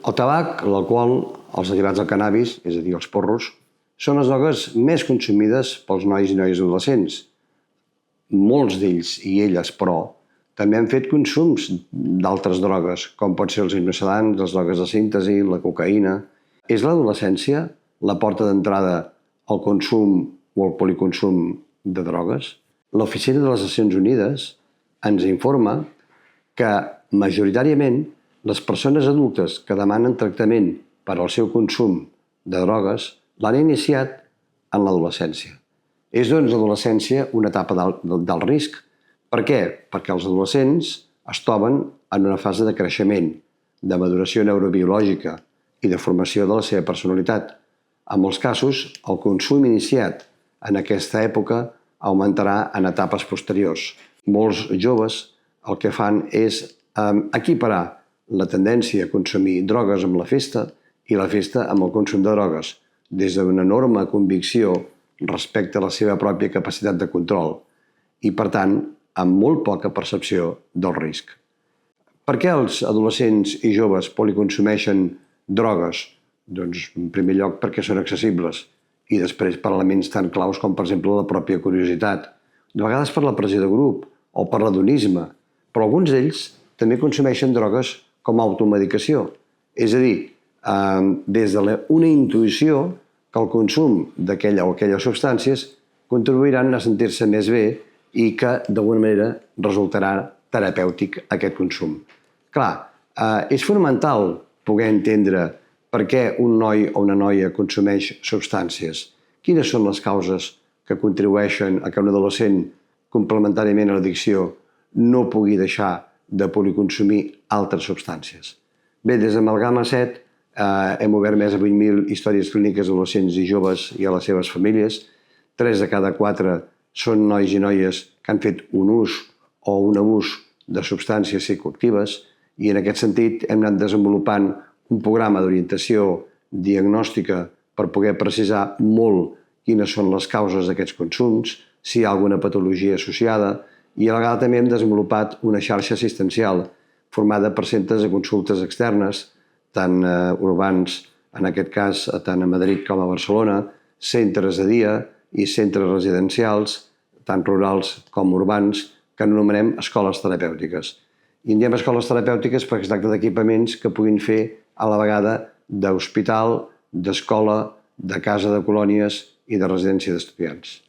El tabac, l'alcohol, els derivats del cannabis, és a dir, els porros, són les drogues més consumides pels nois i noies adolescents. Molts d'ells i elles, però, també han fet consums d'altres drogues, com pot ser els hipnosedants, les drogues de síntesi, la cocaïna. És l'adolescència la porta d'entrada al consum o al policonsum de drogues? L'Oficina de les Nacions Unides ens informa que, majoritàriament, les persones adultes que demanen tractament per al seu consum de drogues l'han iniciat en l'adolescència. És, doncs, l'adolescència una etapa d'alt risc. Per què? Perquè els adolescents es troben en una fase de creixement, de maduració neurobiològica i de formació de la seva personalitat. En molts casos, el consum iniciat en aquesta època augmentarà en etapes posteriors. Molts joves el que fan és equiparar la tendència a consumir drogues amb la festa i la festa amb el consum de drogues, des d'una enorme convicció respecte a la seva pròpia capacitat de control i, per tant, amb molt poca percepció del risc. Per què els adolescents i joves policonsumeixen drogues? Doncs, en primer lloc, perquè són accessibles i després per elements tan claus com, per exemple, la pròpia curiositat. De vegades per la pressió de grup o per l'hedonisme, però alguns d'ells també consumeixen drogues com a automedicació. És a dir, des d'una intuïció que el consum d'aquella o aquelles substàncies contribuiran a sentir-se més bé i que, d'alguna manera, resultarà terapèutic aquest consum. Clar, és fonamental poder entendre per què un noi o una noia consumeix substàncies. Quines són les causes que contribueixen a que un adolescent, complementàriament a l'addicció, no pugui deixar de policonsumir altres substàncies? Bé, des d'Amalgama 7 hem obert més de 8.000 històries clíniques a adolescents i joves i a les seves famílies. 3 de cada 4 són nois i noies que han fet un ús o un abús de substàncies psicoactives i en aquest sentit hem anat desenvolupant un programa d'orientació diagnòstica per poder precisar molt quines són les causes d'aquests consums, si hi ha alguna patologia associada, i a la vegada també hem desenvolupat una xarxa assistencial formada per centres de consultes externes, tant urbans, en aquest cas tant a Madrid com a Barcelona, centres de dia i centres residencials, tant rurals com urbans, que anomenem escoles terapèutiques. I en diem escoles terapèutiques perquè es tracta d'equipaments que puguin fer a la vegada d'hospital, d'escola, de casa de colònies i de residència d'estudiants.